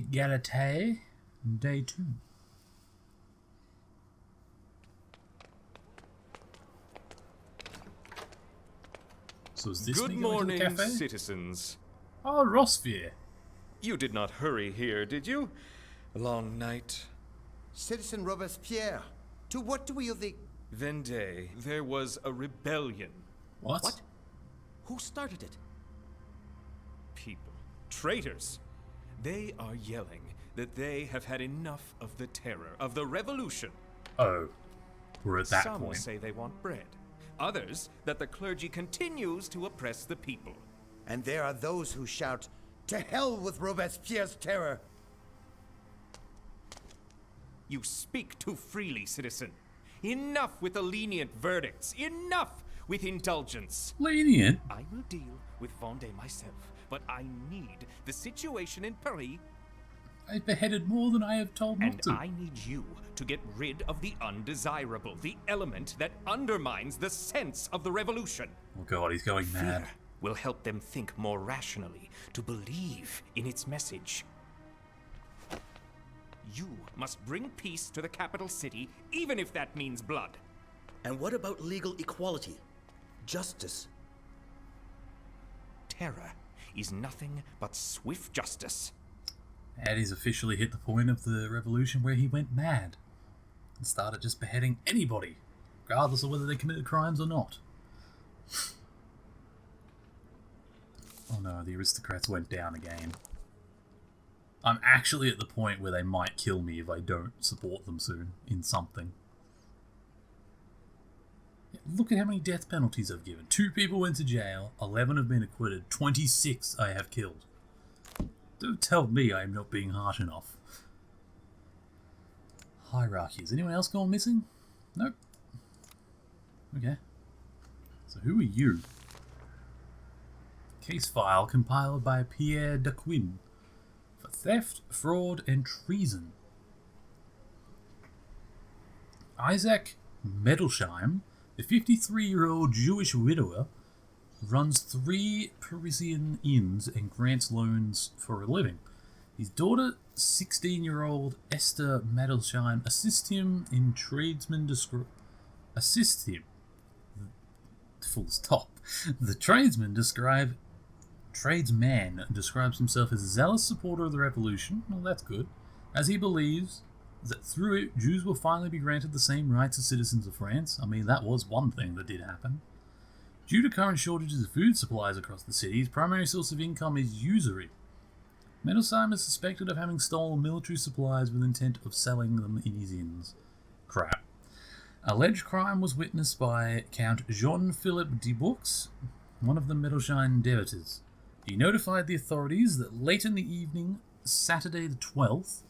Egalite, Day 2. So is this Good me going to the morning, cafe? citizens. Oh, Rossvier. You did not hurry here, did you? Long night. Citizen Robespierre, to what do we owe the... Vendée, there was a rebellion. What? What? Who started it? People. Traitors. They are yelling that they have had enough of the terror of the revolution. Oh, we're at that Some point. say they want bread. Others, that the clergy continues to oppress the people. And there are those who shout, "To hell with Robespierre's terror!" You speak too freely, citizen. Enough with the lenient verdicts. Enough with indulgence. Lenient? I will deal with Vendée myself, but I need the situation in Paris, I beheaded more than I have told not and to. I need you to get rid of the undesirable, the element that undermines the sense of the revolution. Oh god, he's going mad. Fear will help them think more rationally, to believe in its message. You must bring peace to the capital city, even if that means blood. And what about legal equality? Justice? Terror is nothing but swift justice. And he's officially hit the point of the revolution where he went mad and started just beheading anybody, regardless of whether they committed crimes or not. Oh no, the aristocrats went down again. I'm actually at the point where they might kill me if I don't support them soon in something. Look at how many death penalties I've given. 2 people went to jail, 11 have been acquitted, 26 I have killed. Don't tell me I am not being harsh enough. Hierarchy. Is anyone else gone missing? Nope. Okay. So who are you? Case file compiled by Pierre Daquin for theft, fraud, and treason. Isaac Medelsheim, a 53-year-old Jewish widower, runs 3 Parisian inns and grants loans for a living. His daughter, 16-year-old Esther Medelsheim, assists him. Full stop. The tradesman describes himself as a zealous supporter of the revolution. Well, that's good, as he believes that through it, Jews will finally be granted the same rights as citizens of France. I mean, that was one thing that did happen. Due to current shortages of food supplies across the city, his primary source of income is usury. Medelsheim is suspected of having stolen military supplies with intent of selling them in his inns. Crap. Alleged crime was witnessed by Count Jean-Philippe Deboux, one of the Medelsheim debtors. He notified the authorities that late in the evening, Saturday the 12th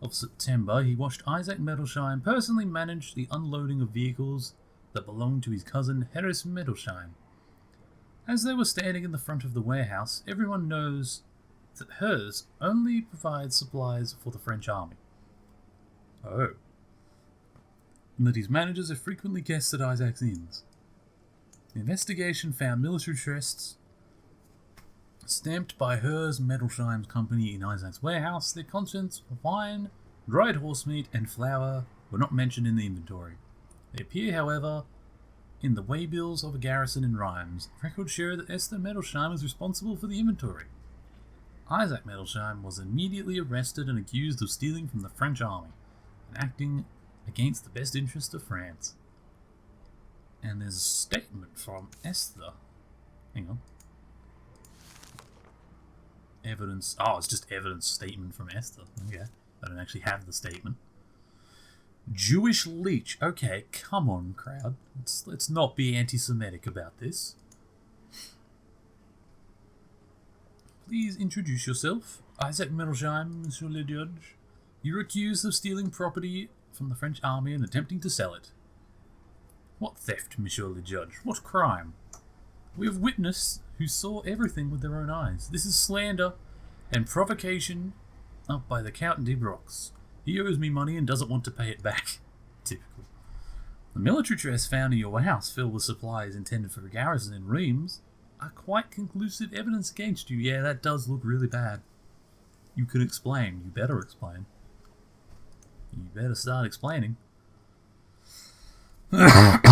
of September, he watched Isaac Medelsheim personally manage the unloading of vehicles that belonged to his cousin Harris Medelsheim. As they were standing in the front of the warehouse, everyone knows that hers only provides supplies for the French army. Oh. And that his managers are frequently guests at Isaac's inns. The investigation found military chests stamped by Hers Medelsheim's company in Isaac's warehouse. Their contents, wine, dried horse meat, and flour, were not mentioned in the inventory. They appear, however, in the waybills of a garrison in Reims. Records show that Esther Medelsheim was responsible for the inventory. Isaac Medelsheim was immediately arrested and accused of stealing from the French army and acting against the best interest of France. And there's a statement from Esther. Hang on. Evidence. Oh, it's just evidence statement from Esther. Okay. I don't actually have the statement. Jewish leech. Okay, come on, crowd. Let's not be anti-Semitic about this. Please introduce yourself. Isaac Medelsheim, Monsieur le Judge. You're accused of stealing property from the French army and attempting to sell it. What theft, Monsieur le Judge? What crime? We have witnesses who saw everything with their own eyes. This is slander and provocation up by the Count de Brox. He owes me money and doesn't want to pay it back. Typical. The military chests found in your house filled with supplies intended for a garrison in Reims are quite conclusive evidence against you. Yeah, that does look really bad. You can explain. You better explain. You better start explaining. Alright.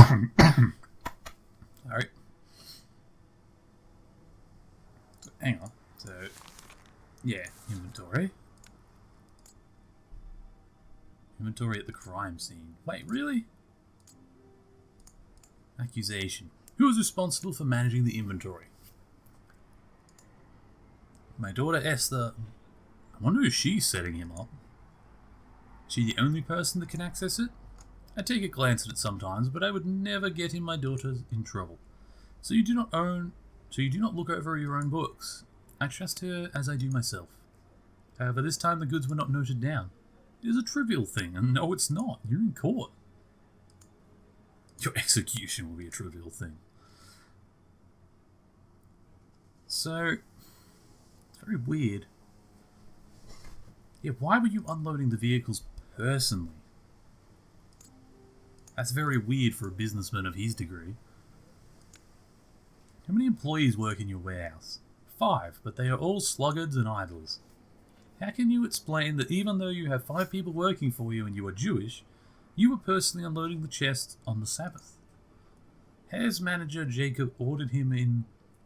So, hang on. So, yeah, inventory. Inventory at the crime scene. Wait, really? Accusation. Who is responsible for managing the inventory? My daughter Esther. I wonder if she's setting him up. Is she the only person that can access it? I take a glance at it sometimes, but I would never get my daughter in trouble. So you do not look over your own books. I trust her as I do myself. However, this time the goods were not noted down. It is a trivial thing, and no, it's not. You're in court. Your execution will be a trivial thing. So, it's very weird. Yeah, why were you unloading the vehicles personally? That's very weird for a businessman of his degree. How many employees work in your warehouse? 5, but they are all sluggards and idlers. How can you explain that even though you have 5 people working for you and you are Jewish, you were personally unloading the chests on the Sabbath? Hare's manager Jacob ordered him in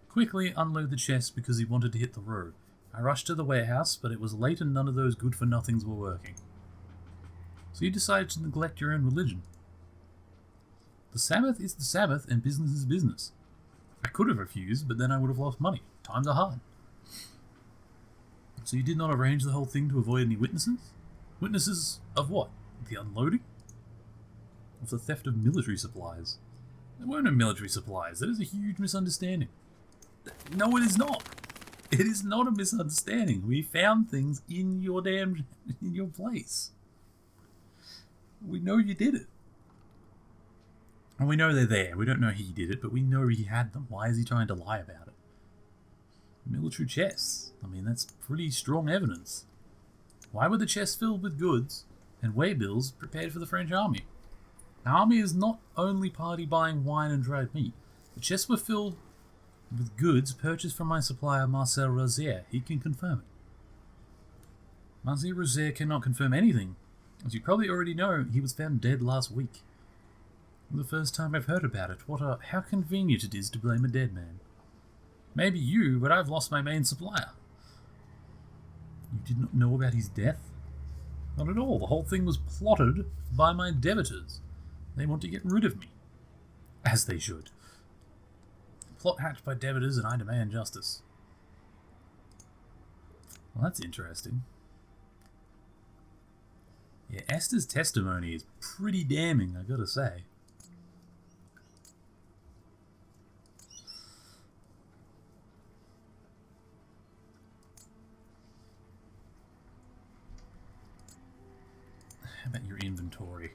quickly unload the chests because he wanted to hit the road. I rushed to the warehouse, but it was late and none of those good-for-nothings were working. So you decided to neglect your own religion. The Sabbath is the Sabbath and business is business. I could have refused, but then I would have lost money. Times are hard. So you did not arrange the whole thing to avoid any witnesses? Witnesses of what? The unloading? Of the theft of military supplies? There were no military supplies. That is a huge misunderstanding. No, it is not. It is not a misunderstanding. We found things in your place. We know you did it. And we know they're there. We don't know he did it, but we know he had them. Why is he trying to lie about it? Military chests. I mean, that's pretty strong evidence. Why were the chests filled with goods and waybills prepared for the French army? The army is not only party buying wine and dried meat. The chests were filled with goods purchased from my supplier Marcel Rozier. He can confirm it. Marcel Rozier cannot confirm anything. As you probably already know, he was found dead last week. The first time I've heard about it. How convenient it is to blame a dead man. Maybe you, but I've lost my main supplier. You did not know about his death? Not at all. The whole thing was plotted by my debitors. They want to get rid of me. As they should. Plot hatched by debitors and I demand justice. Well, that's interesting. Yeah, Esther's testimony is pretty damning, I gotta say. How about your inventory?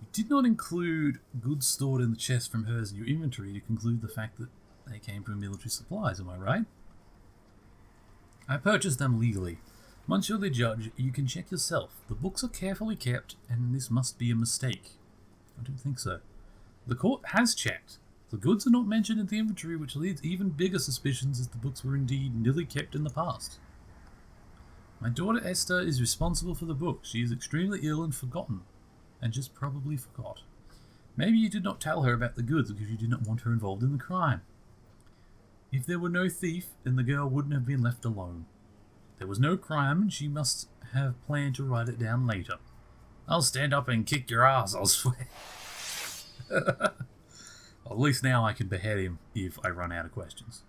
You did not include goods stored in the chest from hers in your inventory to conclude the fact that they came from military supplies, am I right? I purchased them legally. Monsieur the Judge, you can check yourself. The books are carefully kept, and this must be a mistake. I don't think so. The court has checked. The goods are not mentioned in the inventory, which leads even bigger suspicions as the books were indeed nearly kept in the past. My daughter Esther is responsible for the book. She is extremely ill and forgotten, and just probably forgot. Maybe you did not tell her about the goods because you did not want her involved in the crime. If there were no thief, then the girl wouldn't have been left alone. There was no crime, and she must have planned to write it down later. I'll stand up and kick your ass, I'll swear. At least now I can behead him if I run out of questions.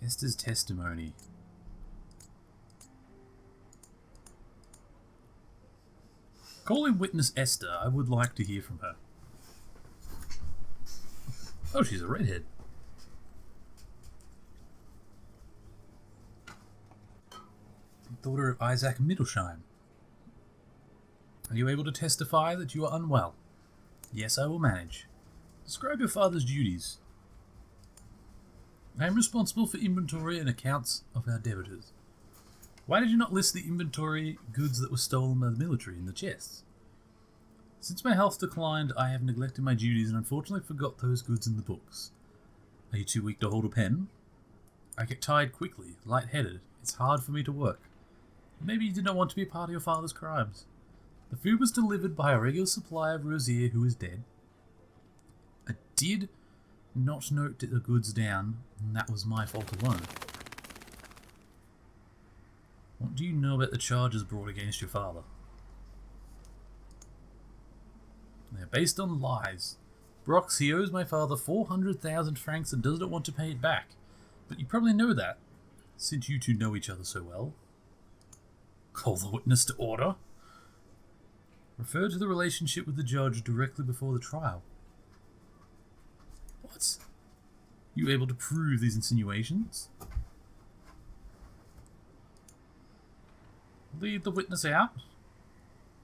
Esther's testimony. Calling witness Esther, I would like to hear from her. Oh, she's a redhead. Daughter of Isaac Middlesheim. Are you able to testify that you are unwell? Yes, I will manage. Describe your father's duties. I am responsible for inventory and accounts of our debtors. Why did you not list the inventory goods that were stolen by the military in the chests? Since my health declined, I have neglected my duties and unfortunately forgot those goods in the books. Are you too weak to hold a pen? I get tired quickly, lightheaded. It's hard for me to work. Maybe you did not want to be a part of your father's crimes. The food was delivered by a regular supplier of Rosier, who is dead. I did not note the goods down, and that was my fault alone. What do you know about the charges brought against your father? They're based on lies. Brox, he owes my father 400,000 francs and does not want to pay it back. But you probably know that, since you two know each other so well. Call the witness to order. Refer to the relationship with the judge directly before the trial. What? You able to prove these insinuations? Lead the witness out.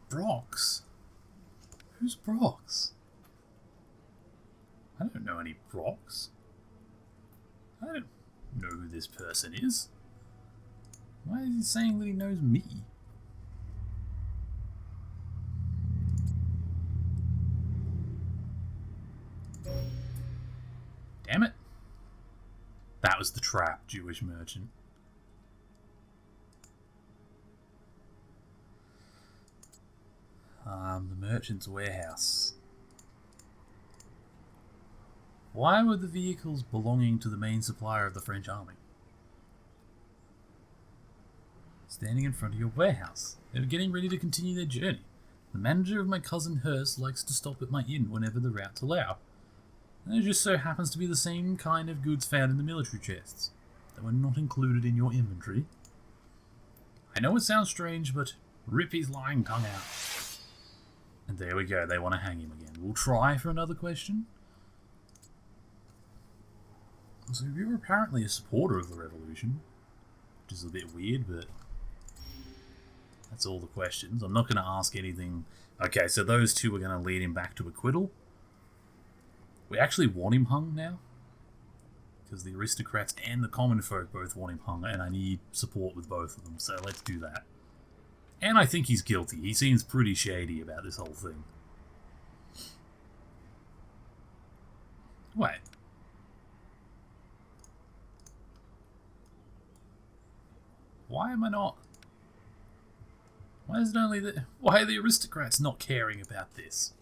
Brox? Who's Brox? I don't know any Brox. I don't know who this person is. Why is he saying that he knows me? Damn it. That was the trap, Jewish merchant. The merchant's warehouse. Why were the vehicles belonging to the main supplier of the French army standing in front of your warehouse? They were getting ready to continue their journey. The manager of my cousin Hurst likes to stop at my inn whenever the routes allow. And there just so happens to be the same kind of goods found in the military chests that were not included in your inventory. I know it sounds strange, but rip his lying tongue out. And there we go, they want to hang him again. We'll try for another question. So you're apparently a supporter of the revolution, which is a bit weird, but that's all the questions. I'm not going to ask anything. Okay, so those two are going to lead him back to acquittal. We actually want him hung now, because the aristocrats and the common folk both want him hung, and I need support with both of them, so let's do that. And I think he's guilty. He seems pretty shady about this whole thing. Wait. Why am I not? Why is it only the... Why are the aristocrats not caring about this?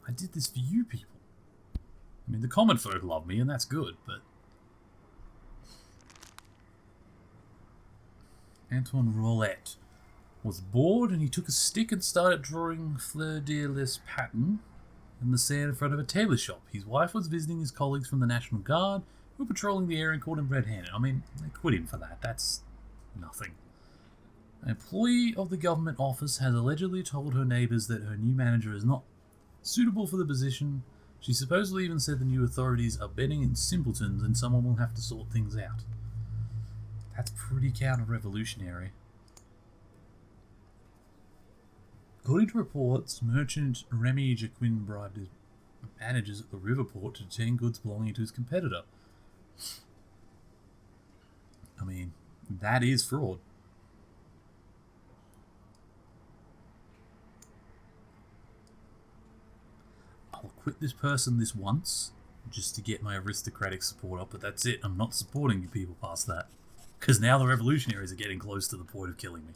I did this for you people. I mean, the common folk love me, and that's good, but... Antoine Roulette was bored, and he took a stick and started drawing fleur-de-lis pattern in the sand in front of a tailor shop. His wife was visiting his colleagues from the National Guard, who were patrolling the area and caught him red-handed. I mean, they quit him for that. That's nothing. An employee of the government office has allegedly told her neighbours that her new manager is not suitable for the position. She supposedly even said the new authorities are betting in simpletons and someone will have to sort things out. That's pretty counter-revolutionary. According to reports, merchant Remy Jacquin bribed his managers at the river port to detain goods belonging to his competitor. I mean, that is fraud. I'll acquit this person this once, just to get my aristocratic support up, but that's it. I'm not supporting you people past that. Because now the revolutionaries are getting close to the point of killing me.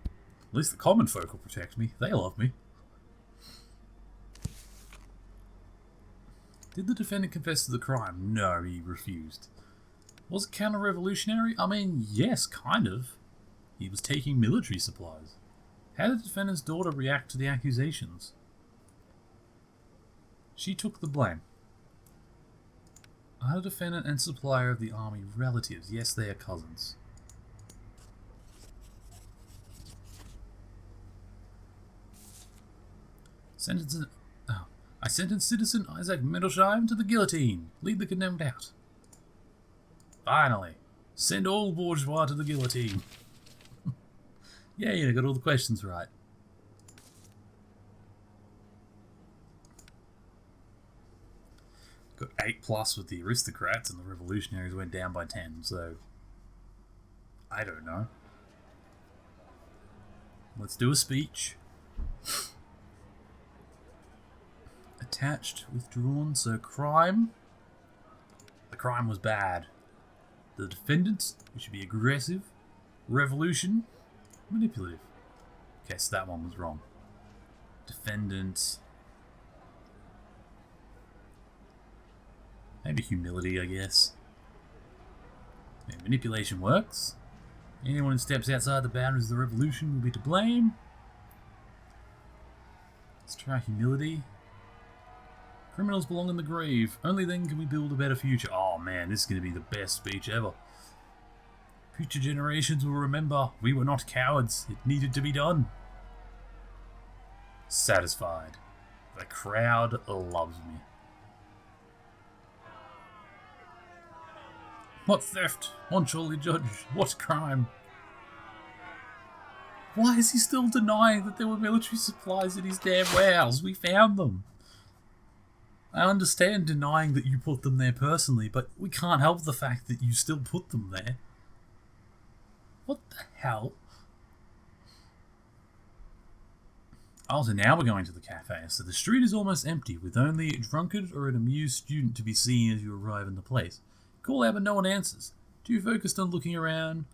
At least the common folk will protect me. They love me. Did the defendant confess to the crime? No, he refused. Was it counter-revolutionary? I mean, yes, kind of. He was taking military supplies. How did the defendant's daughter react to the accusations? She took the blame. Are the defendant and supplier of the army relatives? Yes, they are cousins. I sentence citizen Isaac Middlesheim to the guillotine. Lead the condemned out. Finally. Send all bourgeois to the guillotine. Yay, I got all the questions right. Got 8+ with the aristocrats and the revolutionaries went down by 10, so... I don't know. Let's do a speech. Attached, withdrawn. So crime. The crime was bad. The defendant, who should be aggressive. Revolution, manipulative. Okay, so that one was wrong. Defendant. Maybe humility, I guess. Yeah, manipulation works. Anyone who steps outside the boundaries of the revolution will be to blame. Let's try humility. Criminals belong in the grave. Only then can we build a better future. Oh man, this is going to be the best speech ever. Future generations will remember we were not cowards. It needed to be done. Satisfied. The crowd loves me. What theft? One surely judge. What crime? Why is he still denying that there were military supplies in his damn warehouse? We found them. I understand denying that you put them there personally, but we can't help the fact that you still put them there. What the hell? Oh, so now we're going to the cafe. So the street is almost empty, with only a drunkard or an amused student to be seen as you arrive in the place. Call out, but no one answers. Too focused on looking around,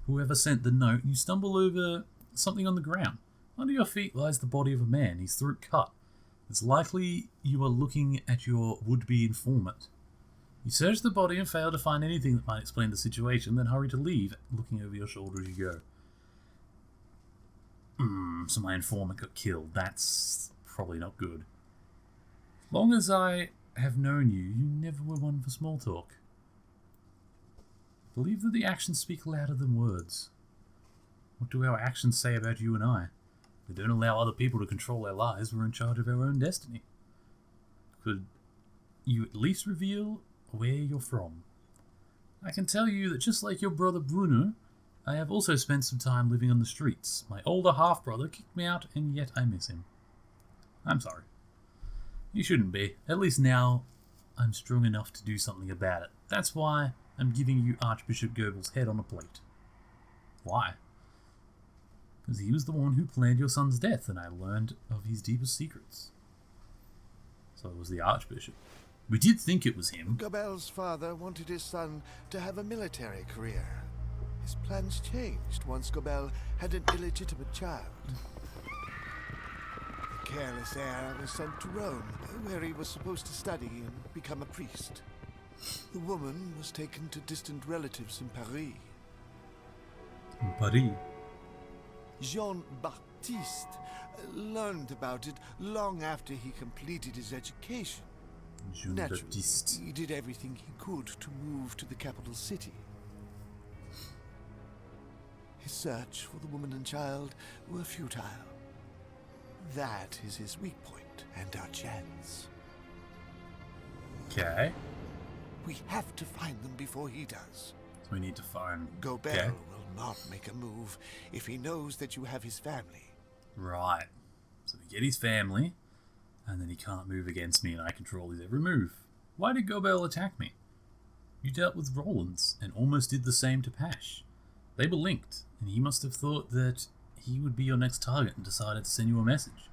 whoever sent the note, you stumble over something on the ground. Under your feet lies the body of a man, his throat cut. It's likely you are looking at your would-be informant. You search the body and fail to find anything that might explain the situation, then hurry to leave, looking over your shoulder as you go. So my informant got killed. That's probably not good. Long as I have known you, you never were one for small talk. Believe that the actions speak louder than words. What do our actions say about you and I? We don't allow other people to control our lives. We're in charge of our own destiny. Could you at least reveal where you're from? I can tell you that just like your brother Bruno, I have also spent some time living on the streets. My older half-brother kicked me out, and yet I miss him. I'm sorry. You shouldn't be. At least now I'm strong enough to do something about it. That's why I'm giving you Archbishop Goebbels' head on a plate. Why? Because he was the one who planned your son's death, and I learned of his deepest secrets. So it was the Archbishop. We did think it was him. Goebbels' father wanted his son to have a military career. His plans changed once Goebbels had an illegitimate child. The careless heir was sent to Rome, where he was supposed to study and become a priest. The woman was taken to distant relatives in Paris. In Paris? Jean-Baptiste learned about it long after he completed his education. Jean-Baptiste. Naturally, he did everything he could to move to the capital city. His search for the woman and child were futile. That is his weak point and our chance. Okay. We have to find them before he does. So we need to find... Goebbels Okay. will not make a move if he knows that you have his family. Right. So we get his family, and then he can't move against me, and I control his every move. Why did Goebbels attack me? You dealt with Rollins, and almost did the same to Pash. They were linked, and he must have thought that he would be your next target and decided to send you a message.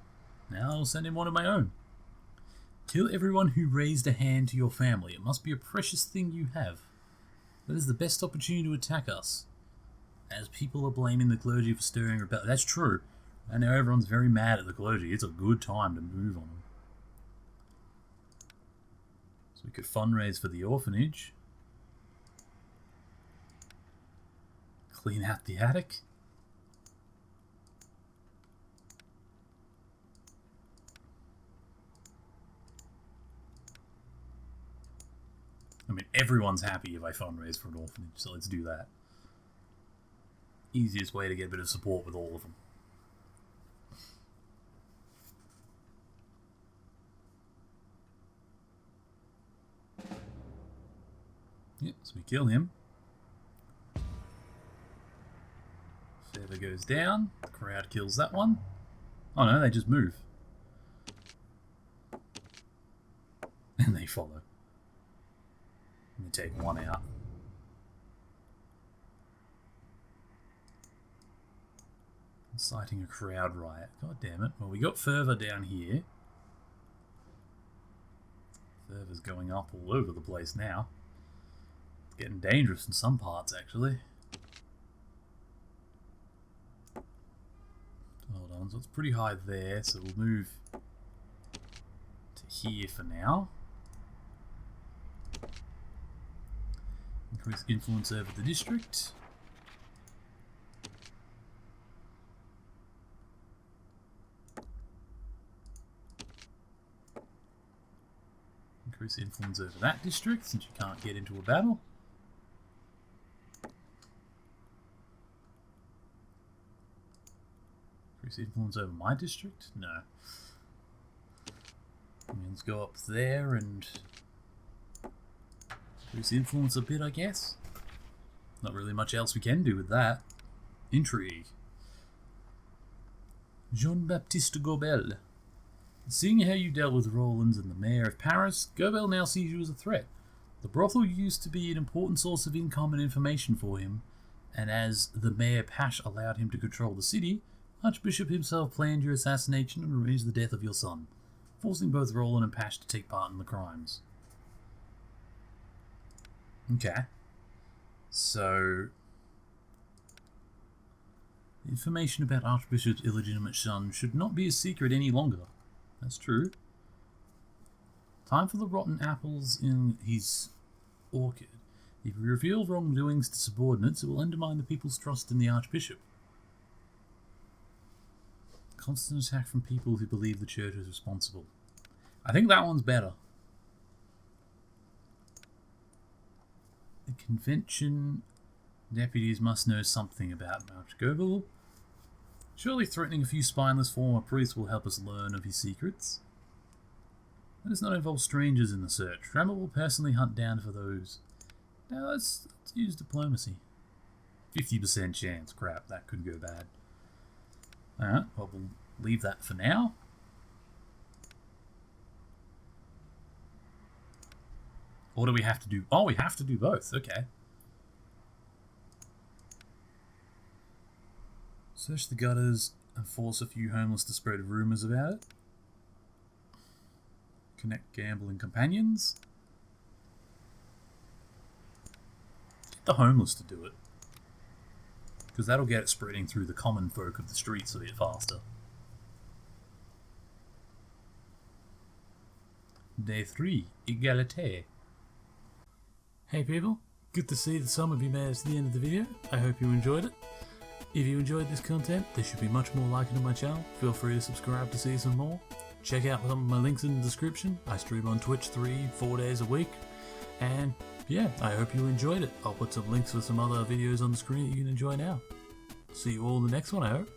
Now I'll send him one of my own. Kill everyone who raised a hand to your family. It must be a precious thing you have. That is the best opportunity to attack us. As people are blaming the clergy for stirring rebellion. That's true. I know everyone's very mad at the clergy. It's a good time to move on them. So we could fundraise for the orphanage. Clean out the attic. I mean, everyone's happy if I fundraise for an orphanage, so let's do that. Easiest way to get a bit of support with all of them. Yep, so we kill him. Feather goes down. The crowd kills that one. Oh no, they just move. And they follow. And they take one out. Inciting a crowd riot. God damn it. Well, we got further down here. Server's going up all over the place now. It's getting dangerous in some parts, actually. Hold on, so it's pretty high there, so we'll move to here for now. Increase influence over the district. Increase influence over that district since you can't get into a battle. Increase influence over my district? No. I mean, let's go up there and increase influence a bit, I guess. Not really much else we can do with that. Intrigue. Jean-Baptiste Gobel. Seeing how you dealt with Rollins and the mayor of Paris, Gobel now sees you as a threat. The brothel used to be an important source of income and information for him, and as the mayor Pash allowed him to control the city, Archbishop himself planned your assassination and arranged the death of your son, forcing both Roland and Pash to take part in the crimes. Okay. So, information about Archbishop's illegitimate son should not be a secret any longer. That's true. Time for the rotten apples in his orchard. If you reveal wrongdoings to subordinates, it will undermine the people's trust in the Archbishop. Constant attack from people who believe the church is responsible. I think that one's better. The convention deputies must know something about March Gobel. Surely threatening a few spineless former priests will help us learn of his secrets. Let us not involve strangers in the search. Rambo will personally hunt down for those. Now let's use diplomacy. 50% chance. Crap, that could go bad. Alright, well, we'll leave that for now. Or do we have to do... Oh, we have to do both. Okay. Search the gutters and force a few homeless to spread rumours about it. Connect gambling companions. Get the homeless to do it. Because that'll get it spreading through the common folk of the streets a bit faster. Day 3. Égalité. Hey people, good to see that some of you made it to the end of the video. I hope you enjoyed it. If you enjoyed this content, there should be much more like it on my channel. Feel free to subscribe to see some more. Check out some of my links in the description. I stream on Twitch 3-4 days a week. And yeah, I hope you enjoyed it. I'll put some links for some other videos on the screen that you can enjoy now. See you all in the next one, I hope.